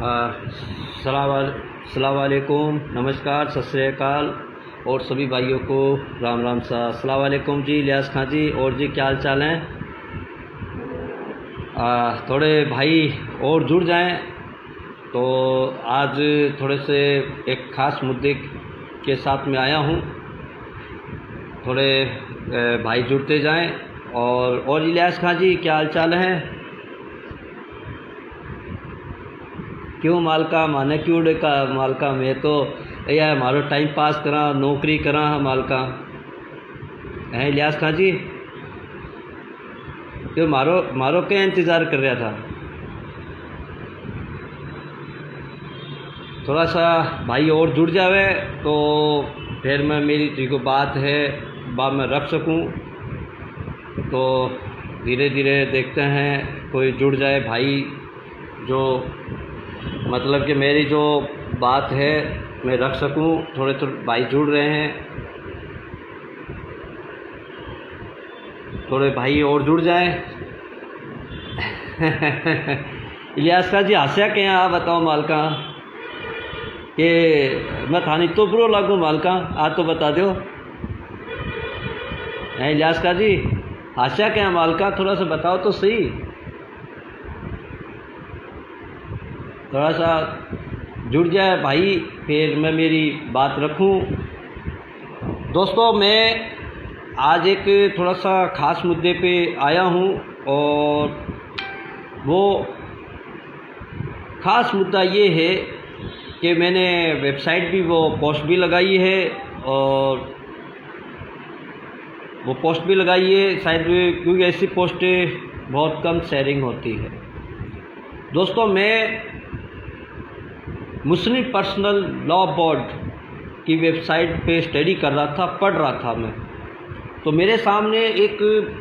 अस्सलाम वालेकुम, नमस्कार, सत श्री अकाल और सभी भाइयों को राम राम सा। अस्सलाम वालेकुम जी इलियास खां जी। और जी क्या हाल चाल हैं? थोड़े भाई और जुड़ जाएं तो आज थोड़े से एक ख़ास मुद्दे के साथ में आया हूं। थोड़े भाई जुड़ते जाएं। और इलियास खां जी क्या हाल चाल हैं? क्यों मालका माने क्यों डेका मालका मैं तो या मारो टाइम पास करा नौकरी करा मालका हैं इलियास खां जी। क्यों मारो क्या इंतज़ार कर रहा था? थोड़ा सा भाई और जुड़ जावे तो फिर मैं मेरी जो बात है बात मैं रख सकूं। तो धीरे धीरे देखते हैं कोई जुड़ जाए भाई, जो मतलब कि मेरी जो बात है मैं रख सकूं। थोड़े भाई जुड़ रहे हैं, थोड़े भाई और जुड़ जाएं। इलियास खां जी हास्या के यहाँ बताओ मालका कि मैं थानी तो बुरो लागू मालका आ तो बता दो। इलियास खां जी हास्या के यहाँ मालका थोड़ा सा बताओ तो सही, थोड़ा सा जुड़ जाए भाई फिर मैं मेरी बात रखूं। दोस्तों मैं आज एक थोड़ा सा ख़ास मुद्दे पे आया हूं और वो ख़ास मुद्दा ये है कि मैंने वेबसाइट भी वो पोस्ट भी लगाई है और वो पोस्ट भी लगाई है शायद क्योंकि ऐसी पोस्टें बहुत कम शेयरिंग होती है। दोस्तों मैं मुस्लिम पर्सनल लॉ बोर्ड की वेबसाइट पे स्टडी कर रहा था, पढ़ रहा था मैं। तो मेरे सामने एक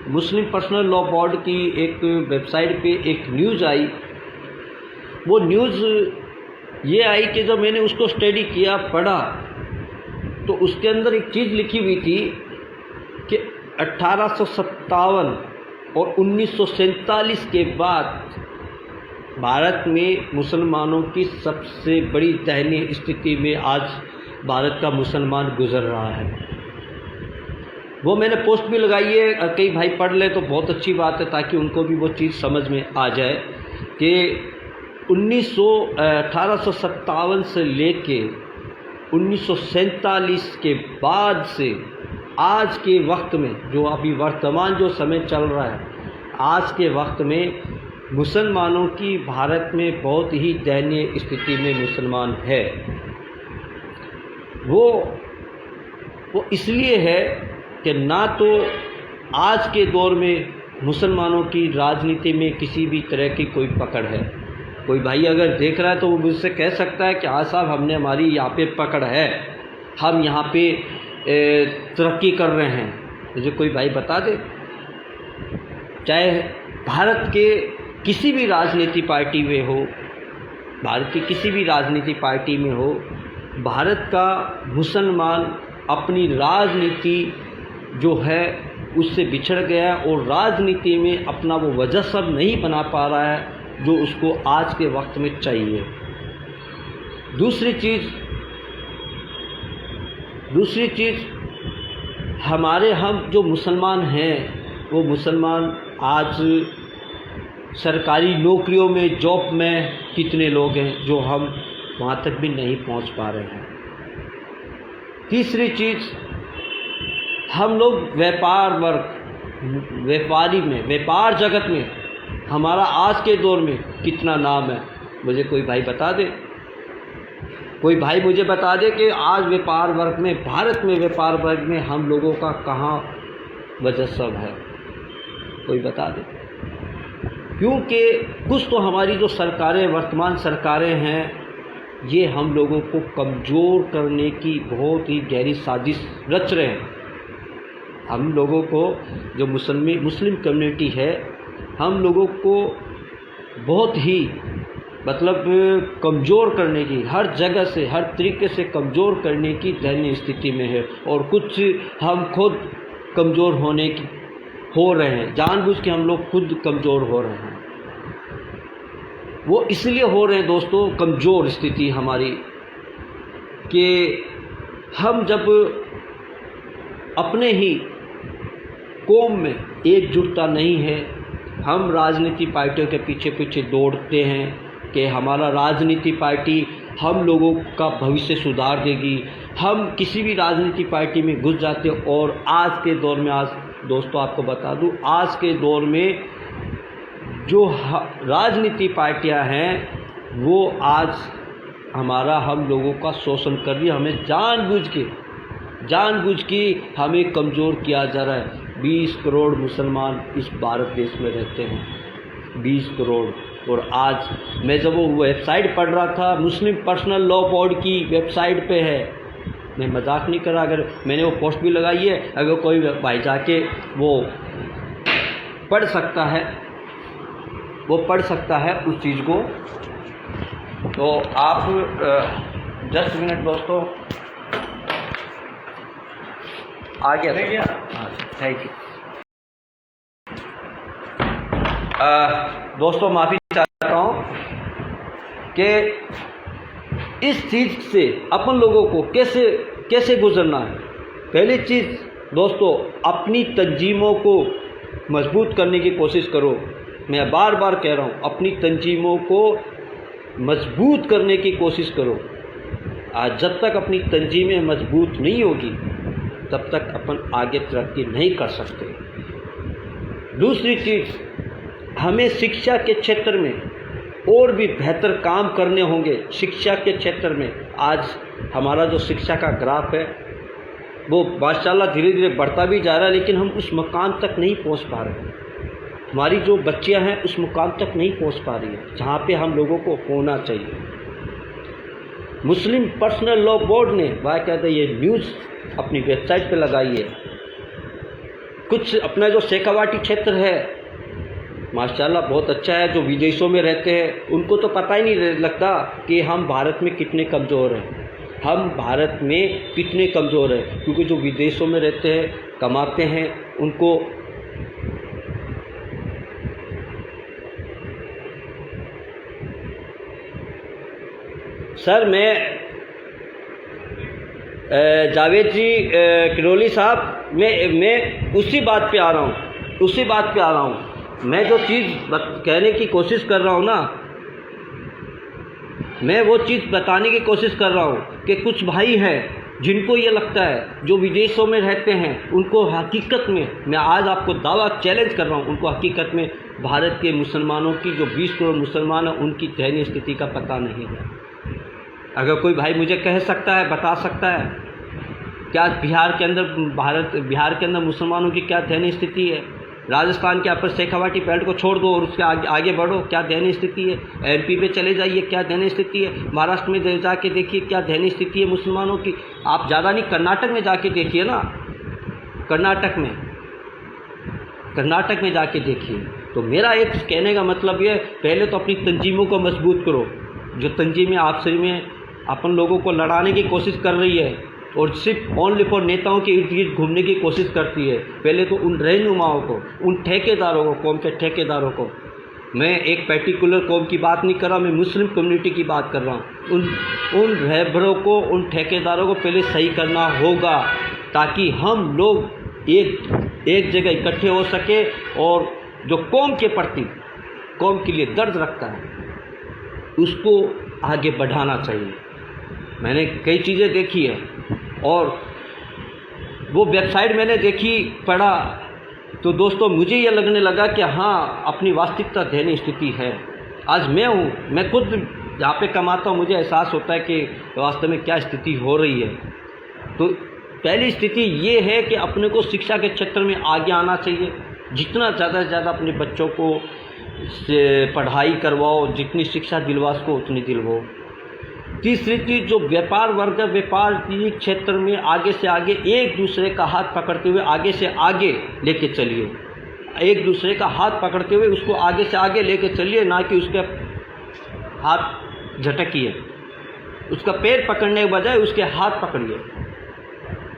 मुस्लिम पर्सनल लॉ बोर्ड की एक वेबसाइट पे एक न्यूज़ आई। वो न्यूज़ ये आई कि जब मैंने उसको स्टडी किया पढ़ा तो उसके अंदर एक चीज़ लिखी हुई थी कि 1857 और 1947 के बाद भारत में मुसलमानों की सबसे बड़ी दयनीय स्थिति में आज भारत का मुसलमान गुजर रहा है। वो मैंने पोस्ट भी लगाई है, कई भाई पढ़ ले तो बहुत अच्छी बात है ताकि उनको भी वो चीज़ समझ में आ जाए कि 1857 से लेके 1947 के बाद से आज के वक्त में जो अभी वर्तमान जो समय चल रहा है, आज के वक्त में मुसलमानों की भारत में बहुत ही दयनीय स्थिति में मुसलमान है। वो इसलिए है कि ना तो आज के दौर में मुसलमानों की राजनीति में किसी भी तरह की कोई पकड़ है। कोई भाई अगर देख रहा है तो वो मुझसे कह सकता है कि हाँ साहब हमने हमारी यहाँ पे पकड़ है, हम यहाँ पे तरक्की कर रहे हैं। मुझे कोई भाई बता दे, चाहे भारत के किसी भी राजनीति पार्टी में हो, भारत की किसी भी राजनीति पार्टी में हो, भारत का मुसलमान अपनी राजनीति जो है उससे बिछड़ गया और राजनीति में अपना वो वजह सब नहीं बना पा रहा है जो उसको आज के वक्त में चाहिए। दूसरी चीज़ हमारे हम जो मुसलमान हैं वो मुसलमान आज सरकारी नौकरियों में जॉब में कितने लोग हैं जो हम वहाँ तक भी नहीं पहुँच पा रहे हैं। तीसरी चीज़ हम लोग व्यापार जगत में हमारा आज के दौर में कितना नाम है। मुझे कोई भाई बता दे, कोई भाई मुझे बता दे कि आज व्यापार वर्ग में, भारत में व्यापार वर्ग में हम लोगों का कहाँ वजह सब है, कोई बता दे। क्योंकि कुछ तो हमारी जो सरकारें, वर्तमान सरकारें हैं, ये हम लोगों को कमज़ोर करने की बहुत ही गहरी साजिश रच रहे हैं। हम लोगों को जो मुस्लिम कम्युनिटी है, हम लोगों को बहुत ही मतलब कमज़ोर करने की, हर जगह से हर तरीके से कमज़ोर करने की दयनीय स्थिति में है। और कुछ हम खुद कमज़ोर हो रहे हैं, जानबूझ के हम लोग खुद कमज़ोर हो रहे हैं। वो इसलिए हो रहे हैं दोस्तों, कमज़ोर स्थिति हमारी, कि हम जब अपने ही कौम में एकजुटता नहीं है, हम राजनीति पार्टियों के पीछे पीछे दौड़ते हैं कि हमारा राजनीति पार्टी हम लोगों का भविष्य सुधार देगी, हम किसी भी राजनीति पार्टी में घुस जाते हैं। और आज के दौर में, आज दोस्तों आपको बता दूं, आज के दौर में जो राजनीति पार्टियां हैं वो आज हम लोगों का शोषण कर रही है। हमें जानबूझ के हमें कमज़ोर किया जा रहा है। 20 करोड़ मुसलमान इस भारत देश में रहते हैं, 20 करोड़। और आज मैं जब वो वेबसाइट पढ़ रहा था, मुस्लिम पर्सनल लॉ बोर्ड की वेबसाइट पे है, मैं मजाक नहीं कर रहा, अगर मैंने वो पोस्ट भी लगाई है, अगर कोई भाई जाके वो पढ़ सकता है उस चीज़ को। तो आप जस्ट मिनट दोस्तों, आगे हाँ थैंक यू। दोस्तों माफ़ी चाहता हूँ कि इस चीज़ से अपन लोगों को कैसे गुजरना है। पहली चीज़ दोस्तों, अपनी तंजीमों को मजबूत करने की कोशिश करो। मैं बार बार कह रहा हूँ, अपनी तंजीमों को मजबूत करने की कोशिश करो। आज जब तक अपनी तंजीमें मजबूत नहीं होगी तब तक अपन आगे तरक्की नहीं कर सकते। दूसरी चीज़, हमें शिक्षा के क्षेत्र में और भी बेहतर काम करने होंगे। शिक्षा के क्षेत्र में आज हमारा जो शिक्षा का ग्राफ है वो माशाल्लाह धीरे धीरे बढ़ता भी जा रहा है, लेकिन हम उस मकाम तक नहीं पहुंच पा रहे हैं। हमारी जो बच्चियां हैं उस मुकाम तक नहीं पहुंच पा रही है जहां पे हम लोगों को होना चाहिए। मुस्लिम पर्सनल लॉ बोर्ड ने बाकायदा ये न्यूज़ अपनी वेबसाइट पे लगाई है। कुछ अपना जो शेखावाटी क्षेत्र है माशाल्लाह बहुत अच्छा है, जो विदेशों में रहते हैं उनको तो पता ही नहीं लगता कि हम भारत में कितने कमज़ोर हैं, क्योंकि जो विदेशों में रहते हैं, कमाते हैं, उनको सर मैं जावेद जी किरोली साहब, मैं उसी बात पे आ रहा हूँ। मैं जो चीज़ कहने की कोशिश कर रहा हूँ ना, मैं वो चीज़ बताने की कोशिश कर रहा हूँ कि कुछ भाई हैं जिनको ये लगता है, जो विदेशों में रहते हैं, उनको हकीकत में, मैं आज आपको दावा चैलेंज कर रहा हूँ, उनको हकीकत में भारत के मुसलमानों की, जो 20 करोड़ मुसलमान हैं, उनकी दयनीय स्थिति का पता नहीं है। अगर कोई भाई मुझे कह सकता है, बता सकता है, क्या बिहार के अंदर मुसलमानों की क्या दयनीय स्थिति है? राजस्थान के अपर शेखावाटी बेल्ट को छोड़ दो और उसके आगे बढ़ो, क्या दयनीय स्थिति है? एमपी पे चले जाइए, क्या दयनीय स्थिति है? महाराष्ट्र में जाके देखिए क्या दयनीय स्थिति है मुसलमानों की। आप ज़्यादा नहीं, कर्नाटक में जाके देखिए ना, कर्नाटक में जाके देखिए। तो मेरा एक कहने का मतलब ये, पहले तो अपनी तंजीमों को मजबूत करो। जो तंजीमें आपसे में अपन लोगों को लड़ाने की कोशिश कर रही है और सिर्फ ओनली फॉर नेताओं के इर्द गिर्द घूमने की कोशिश करती है, पहले तो उन रहनुमाओं को, उन ठेकेदारों को, कौम के ठेकेदारों को, मैं एक पर्टिकुलर कौम की बात नहीं कर रहा, मैं मुस्लिम कम्युनिटी की बात कर रहा हूँ, उन रहबरों को, उन ठेकेदारों को पहले सही करना होगा, ताकि हम लोग एक जगह इकट्ठे हो सके और जो कौम के प्रति, कौम के लिए दर्द रखता है, उसको आगे बढ़ाना चाहिए। मैंने कई चीज़ें देखी है और वो वेबसाइट मैंने देखी, पढ़ा, तो दोस्तों मुझे ये लगने लगा कि हाँ, अपनी वास्तविकता दयनीय स्थिति है। आज मैं खुद जहाँ पे कमाता हूँ, मुझे एहसास होता है कि वास्तव में क्या स्थिति हो रही है। तो पहली स्थिति ये है कि अपने को शिक्षा के क्षेत्र में आगे आना चाहिए, जितना ज़्यादा से ज़्यादा अपने बच्चों को पढ़ाई करवाओ, जितनी शिक्षा दिलवा सको उतनी दिलवाओ। तीसरी चीज़, जो व्यापार वर्ग है, व्यापार के क्षेत्र में आगे से आगे एक दूसरे का हाथ पकड़ते हुए आगे से आगे लेके चलिए, एक दूसरे का हाथ पकड़ते हुए उसको आगे से आगे लेके चलिए, ना कि उसके हाथ झटकिए, उसका पैर पकड़ने के बजाय उसके हाथ पकड़िए।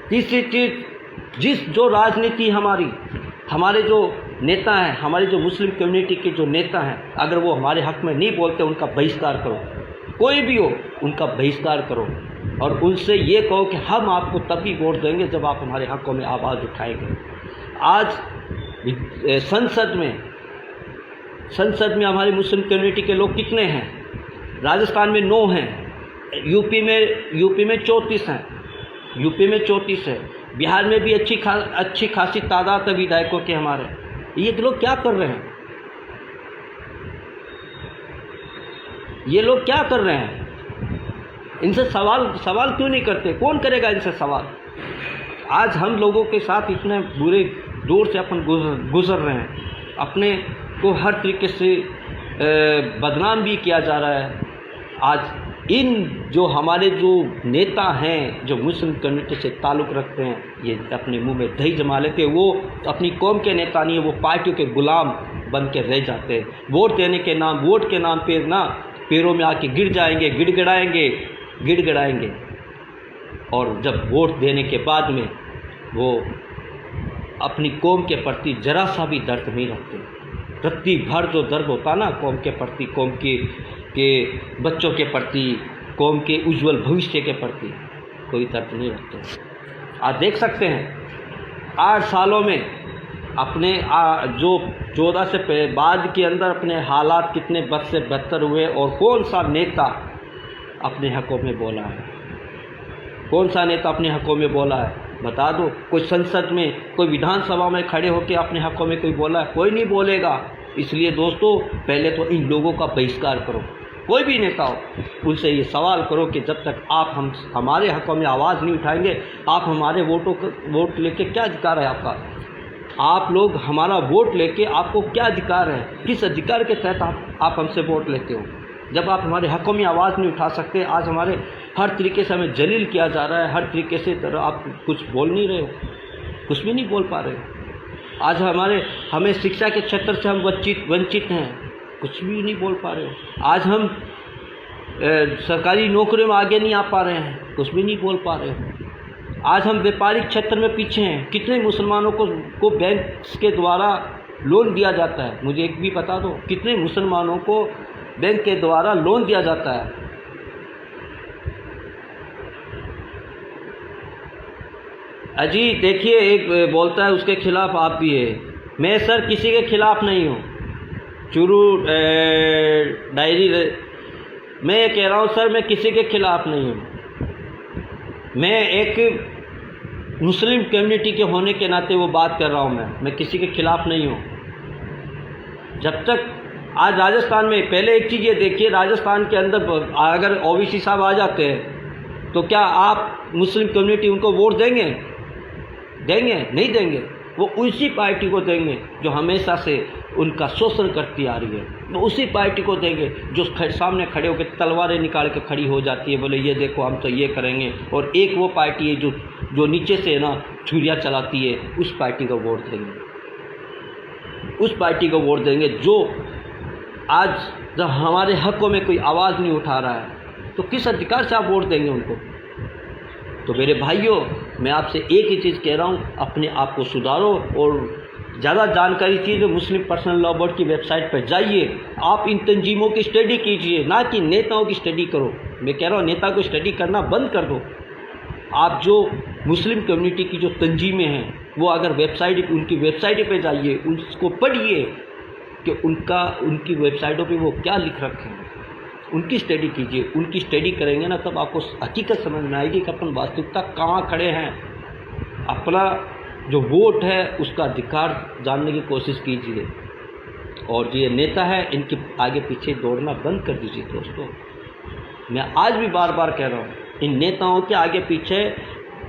तीसरी चीज़, जो राजनीति हमारे जो नेता हैं, हमारी जो मुस्लिम कम्युनिटी के जो नेता हैं, अगर वो हमारे हक़ में नहीं बोलते उनका बहिष्कार करो, कोई भी हो उनका बहिष्कार करो और उनसे ये कहो कि हम आपको तभी वोट देंगे जब आप हमारे हक़ों में आवाज़ उठाएंगे। आज संसद में हमारी मुस्लिम कम्युनिटी के लोग कितने हैं? राजस्थान में 9 हैं, यूपी में 34 हैं, यूपी में 34 है, बिहार में भी अच्छी खासी तादाद है विधायकों के हमारे। ये लोग क्या कर रहे हैं? ये लोग क्या कर रहे हैं? इनसे सवाल क्यों नहीं करते? कौन करेगा इनसे सवाल? आज हम लोगों के साथ इतने बुरे दौर से अपन गुजर रहे हैं, अपने को हर तरीके से बदनाम भी किया जा रहा है। आज इन जो हमारे जो नेता हैं जो मुस्लिम कम्युनिटी से ताल्लुक़ रखते हैं, ये अपने मुंह में दही जमा लेते हैं। वो अपनी कौम के नेता नहीं है, वो पार्टियों के गुलाम बन के रह जाते हैं। वोट के नाम पे ना पैरों में आके गिर जाएंगे, गिड़गिड़ाएंगे और जब वोट देने के बाद में वो अपनी कौम के प्रति जरा सा भी दर्द नहीं रखते। रत्ती भर जो दर्द होता ना कौम के प्रति, कौम के बच्चों के प्रति, कौम के उज्जवल भविष्य के प्रति कोई दर्द नहीं रखते। आज देख सकते हैं 8 सालों में अपने जो 14 से बाद के अंदर अपने हालात कितने बद से बदतर हुए और कौन सा नेता अपने हकों में बोला है? कौन सा नेता अपने हकों में बोला है? बता दो। कोई संसद में, कोई विधानसभा में खड़े होकर अपने हकों में कोई बोला है? कोई नहीं बोलेगा। इसलिए दोस्तों पहले तो इन लोगों का बहिष्कार करो। कोई भी नेता हो उनसे ये सवाल करो कि जब तक आप हमारे हकों में आवाज़ नहीं उठाएंगे, आप हमारे वोट लेके क्या अधिकार है आपका? आप लोग हमारा वोट लेके आपको क्या अधिकार है? किस अधिकार के तहत आप हमसे वोट लेते हो? जब आप हमारे हकों में आवाज़ नहीं उठा सकते, आज हमारे हर तरीके से हमें जलील किया जा रहा है, हर तरीके से आप कुछ बोल नहीं रहे हो, कुछ भी नहीं बोल पा रहे हो। आज हमें शिक्षा के क्षेत्र से हम वंचित हैं, कुछ भी नहीं बोल पा रहे हो। आज हम सरकारी नौकरियों में आगे नहीं आ पा रहे हैं, कुछ भी नहीं बोल पा रहे हो। आज हम व्यापारिक क्षेत्र में पीछे हैं। कितने मुसलमानों को बैंक के द्वारा लोन दिया जाता है? मुझे एक भी बता दो, कितने मुसलमानों को बैंक के द्वारा लोन दिया जाता है? अजी देखिए, एक बोलता है उसके खिलाफ आप भी है। मैं सर किसी के खिलाफ नहीं हूँ। चुरू डायरी, मैं ये कह रहा हूँ सर, मैं किसी के खिलाफ नहीं हूँ। मैं एक मुस्लिम कम्युनिटी के होने के नाते वो बात कर रहा हूँ। मैं किसी के खिलाफ नहीं हूँ। जब तक आज राजस्थान में, पहले एक चीज़ ये देखिए, राजस्थान के अंदर अगर ओबीसी साहब आ जाते हैं तो क्या आप मुस्लिम कम्युनिटी उनको वोट देंगे? नहीं देंगे। वो उसी पार्टी को देंगे जो हमेशा से उनका शोषण करती आ रही है। वो उसी पार्टी को देंगे जो सामने खड़े होकर तलवारें निकाल के खड़ी हो जाती है, बोले ये देखो हम तो ये करेंगे। और एक वो पार्टी है जो नीचे से ना छुरियाँ चलाती है, उस पार्टी को वोट देंगे। उस पार्टी को वोट देंगे जो आज जब हमारे हकों में कोई आवाज़ नहीं उठा रहा है, तो किस अधिकार से आप वोट देंगे उनको? तो मेरे भाइयों, मैं आपसे एक ही चीज़ कह रहा हूँ, अपने आप को सुधारो और ज़्यादा जानकारी चाहिए मुस्लिम पर्सनल लॉ बोर्ड की वेबसाइट पर जाइए। आप इन तंजीमों की स्टडी कीजिए, ना कि नेताओं की स्टडी करो। मैं कह रहा हूँ नेता को स्टडी करना बंद कर दो। आप जो मुस्लिम कम्युनिटी की जो तंजीमें हैं, वो अगर उनकी वेबसाइट पर जाइए, उसको पढ़िए कि उनकी वेबसाइटों पे वो क्या लिख रखे हैं, उनकी स्टडी कीजिए। उनकी स्टडी करेंगे ना, तब आपको हकीकत समझ में आएगी कि अपन वास्तविकता कहाँ खड़े हैं। अपना जो वोट है उसका अधिकार जानने की कोशिश कीजिए। और जो ये नेता है, इनके आगे पीछे दौड़ना बंद कर दीजिए। दोस्तों, मैं आज भी बार बार कह रहा हूँ, इन नेताओं के आगे पीछे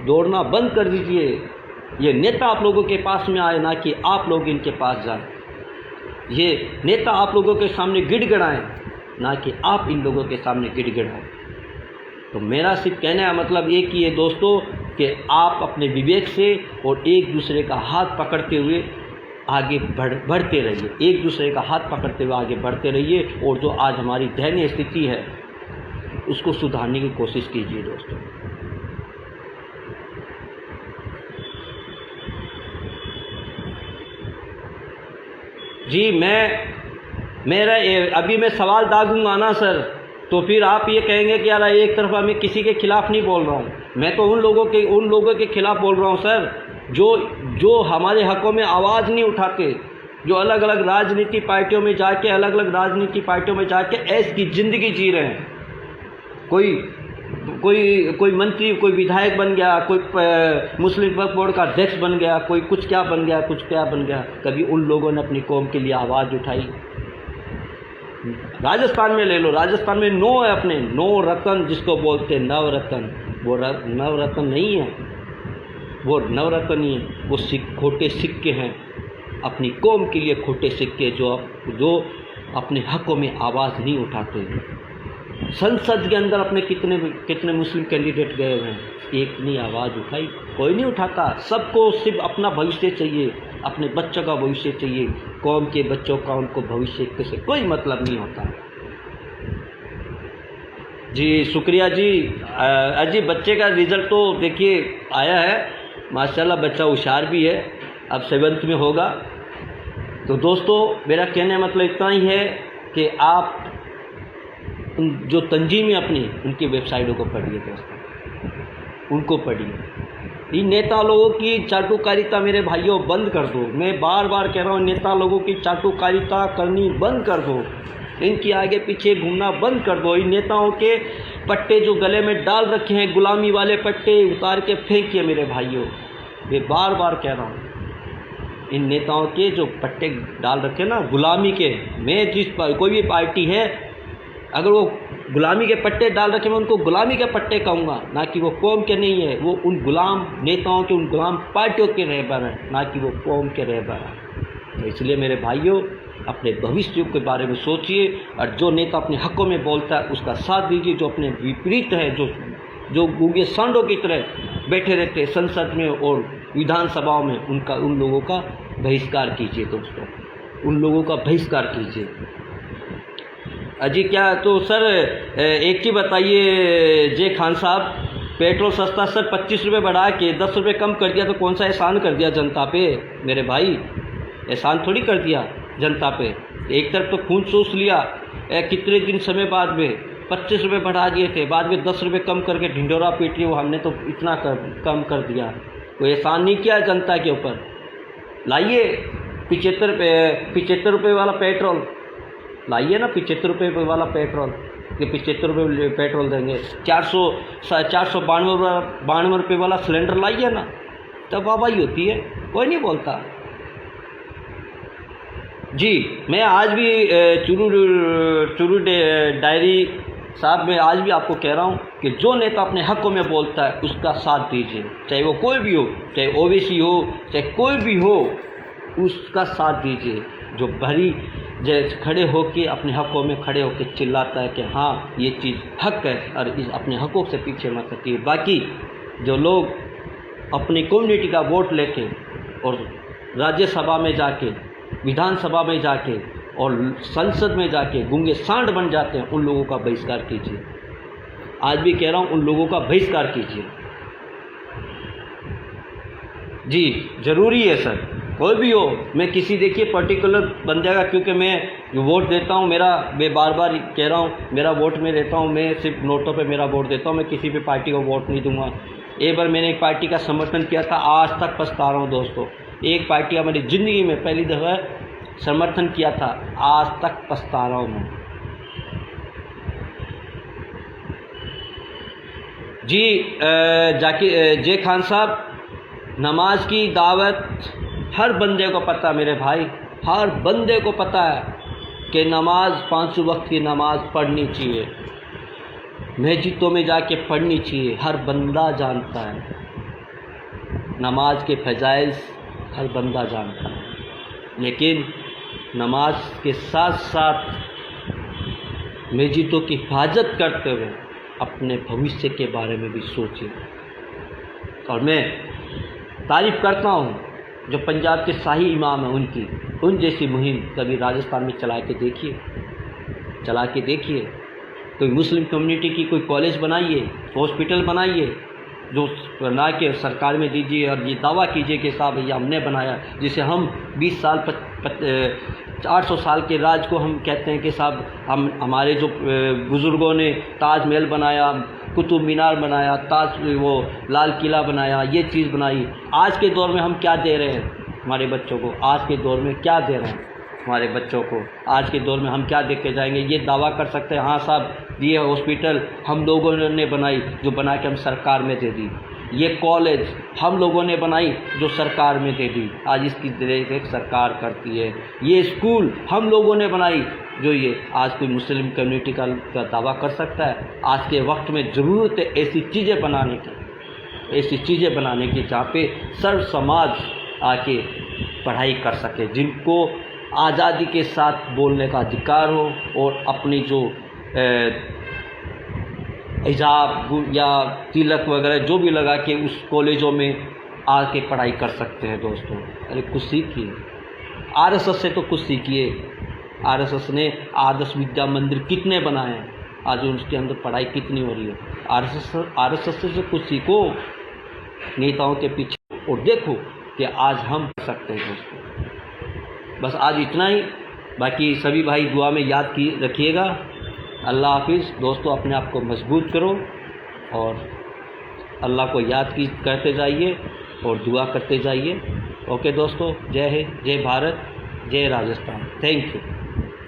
दौड़ना बंद कर दीजिए। ये नेता आप लोगों के पास में आए, ना कि आप लोग इनके पास जाएं। ये नेता आप लोगों के सामने गिड़गिड़ाएं, ना कि आप इन लोगों के सामने गिड़गिड़ाएं। तो मेरा सिर्फ कहने का मतलब एक ही है दोस्तों, कि आप अपने विवेक से और एक दूसरे का हाथ पकड़ते हुए आगे बढ़ते रहिए। एक दूसरे का हाथ पकड़ते हुए आगे बढ़ते रहिए और जो आज हमारी दयनीय स्थिति है उसको सुधारने की कोशिश कीजिए दोस्तों। जी अभी मैं सवाल दागूंगा ना सर, तो फिर आप ये कहेंगे कि यार एक तरफा मैं किसी के खिलाफ़ नहीं बोल रहा हूँ, मैं तो उन लोगों के खिलाफ़ बोल रहा हूँ सर जो हमारे हकों में आवाज़ नहीं उठाते, जो अलग अलग राजनीति पार्टियों में जाके ऐश की ज़िंदगी जी रहे हैं। कोई मंत्री, कोई विधायक बन गया, कोई मुस्लिम वक्फ बोर्ड का अध्यक्ष बन गया, कोई कुछ क्या बन गया। कभी उन लोगों ने अपनी कौम के लिए आवाज़ उठाई? राजस्थान में ले लो, राजस्थान में 9 है अपने 9 रत्न, जिसको बोलते हैं नवरत्न। वो नवरत्न नहीं है, वो खोटे सिक्के हैं, अपनी कौम के लिए खोटे सिक्के, जो अपने हकों में आवाज़ नहीं उठाते। संसद के अंदर अपने कितने मुस्लिम कैंडिडेट गए हुए हैं, एक नहीं आवाज़ उठाई, कोई नहीं उठाता। सबको सिर्फ अपना भविष्य चाहिए, अपने बच्चों का भविष्य चाहिए, कौम के बच्चों का उनको भविष्य से कोई मतलब नहीं होता। जी शुक्रिया जी। अजी बच्चे का रिज़ल्ट तो देखिए आया है, माशाल्लाह बच्चा होशियार भी है, अब 7th में होगा। तो दोस्तों मेरा कहने का मतलब इतना ही है कि आप जो तंजीमें अपनी उनकी वेबसाइटों को पढ़िए दोस्तों, उनको पढ़िए। इन नेता लोगों की चाटुकारिता मेरे भाइयों बंद कर दो। मैं बार बार कह रहा हूँ, नेता लोगों की चाटुकारिता करनी बंद कर दो, इनकी आगे पीछे घूमना बंद कर दो। इन नेताओं के पट्टे जो गले में डाल रखे हैं, गुलामी वाले पट्टे उतार के फेंकिए मेरे भाइयों। मैं बार बार कह रहा हूँ, इन नेताओं के जो पट्टे डाल रखे ना गुलामी के, मैं कोई भी पार्टी है अगर वो गुलामी के पट्टे डाल रखे, मैं उनको गुलामी के पट्टे कहूँगा, ना कि वो कौम के नहीं है। वो उन गुलाम नेताओं के, उन गुलाम पार्टियों के रहबर हैं, ना कि वो कौम के रहबर हैं। तो इसलिए मेरे भाइयों अपने भविष्य के बारे में सोचिए, और जो नेता अपने हकों में बोलता है उसका साथ दीजिए। जो अपने विपरीत है, जो गूंगे सांडों की तरह बैठे रहते हैं संसद में और विधानसभाओं में, उन लोगों का बहिष्कार कीजिए दोस्तों, उन लोगों का बहिष्कार कीजिए। अजी क्या तो सर एक ही बताइए जे खान साहब, पेट्रोल सस्ता सर 25 रुपये बढ़ा के 10 रुपये कम कर दिया, तो कौन सा एहसान कर दिया जनता पे मेरे भाई? एहसान थोड़ी कर दिया जनता पे। एक तरफ तो खून चूस लिया, कितने दिन समय बाद में 25 रुपये बढ़ा दिए थे, बाद में 10 रुपये कम करके ढिंढोरा पीट रही, वो हमने तो इतना कम कर दिया। कोई एहसान नहीं किया जनता के ऊपर। लाइए 75 रुपये वाला पेट्रोल लाइए ना, 75 रुपये वाला पेट्रोल, ये 75 रुपये पेट्रोल देंगे। 492 रुपये वाला सिलेंडर लाइए ना, तब वाहवाही होती है, कोई नहीं बोलता। जी मैं आज भी चुरू डायरी साहब में आज भी आपको कह रहा हूँ कि जो नेता अपने हकों में बोलता है उसका साथ दीजिए, चाहे वो कोई भी हो, चाहे ओबीसी हो, चाहे कोई भी हो, उसका साथ दीजिए। जो भरी जैसे खड़े होकर अपने हकों में खड़े होकर चिल्लाता है कि हाँ ये चीज़ हक है, और इस अपने हकों से पीछे मत हटिए। बाकी जो लोग अपनी कम्युनिटी का वोट लेके और राज्यसभा में जाके, विधानसभा में जाके और संसद में जाके गूंगे सांड बन जाते हैं, उन लोगों का बहिष्कार कीजिए। आज भी कह रहा हूँ, उन लोगों का बहिष्कार कीजिए। जी ज़रूरी है सर, कोई भी हो। मैं किसी देखिए पर्टिकुलर बंदे का, क्योंकि मैं वोट देता हूँ, मैं बार बार कह रहा हूँ, मेरा वोट में देता हूँ, मैं सिर्फ नोटों पे मेरा वोट देता हूँ, मैं किसी भी पार्टी को वोट नहीं दूंगा। एक बार मैंने एक पार्टी का समर्थन किया था, आज तक पछता रहा हूँ दोस्तों। एक पार्टी का मेरी ज़िंदगी में पहली दफ़ा समर्थन किया था, आज तक पछता रहा हूँ मैं। जी जे खान साहब, नमाज की दावत हर बंदे को पता, मेरे भाई हर बंदे को पता है कि नमाज 5 वक्त की नमाज पढ़नी चाहिए, मस्जिदों में जाके पढ़नी चाहिए, हर बंदा जानता है। नमाज के फ़ज़ाइल हर बंदा जानता है, लेकिन नमाज के साथ साथ मस्जिदों की हिफाजत करते हुए अपने भविष्य के बारे में भी सोचें। और मैं तारीफ़ करता हूँ जो पंजाब के शाही इमाम हैं, उन जैसी मुहिम कभी राजस्थान में चला के देखिए। कोई मुस्लिम कम्युनिटी की कोई कॉलेज बनाइए, हॉस्पिटल बनाइए, जो बना के सरकार में दीजिए और ये दावा कीजिए कि साहब भैया हमने बनाया, जिसे हम 20 साल 800 साल के राज को हम कहते हैं कि साहब हमारे जो बुज़ुर्गों ने ताजमहल बनाया, कुतुब मीनार बनाया, वो लाल किला बनाया, ये चीज़ बनाई। आज के दौर में हम क्या दे रहे हैं हमारे बच्चों को? आज के दौर में क्या दे रहे हैं हमारे बच्चों को? आज के दौर में हम क्या देख के जाएंगे? ये दावा कर सकते हैं हाँ साहब ये हॉस्पिटल हम लोगों ने बनाई, जो बना के हम सरकार में दे दी। ये कॉलेज हम लोगों ने बनाई, जो सरकार में दे दी, आज इसकी देख सरकार करती है। ये स्कूल हम लोगों ने बनाई, जो ये आज कोई मुस्लिम कम्युनिटी का दावा कर सकता है? आज के वक्त में ज़रूरत है ऐसी चीज़ें बनाने की जहाँ पे सर्व समाज आके पढ़ाई कर सके, जिनको आज़ादी के साथ बोलने का अधिकार हो और अपनी जो हिजाब या तिलक वगैरह जो भी लगा के उस कॉलेजों में आके पढ़ाई कर सकते हैं। दोस्तों अरे कुछ सीखिए, आरएसएस से तो कुछ सीखिए। आरएसएस ने आदर्श विद्या मंदिर कितने बनाए हैं, आज उसके अंदर पढ़ाई कितनी हो रही है। आरएसएस से कुछ सीखो नेताओं के पीछे और देखो कि आज हम कर सकते हैं। दोस्तों बस आज इतना ही, बाकी सभी भाई दुआ में याद रखिएगा। अल्लाह हाफिज़। दोस्तों अपने आप को मजबूत करो और अल्लाह को याद करते जाइए और दुआ करते जाइए। ओके दोस्तों, जय हिंद, जय भारत, जय राजस्थान। Thank you.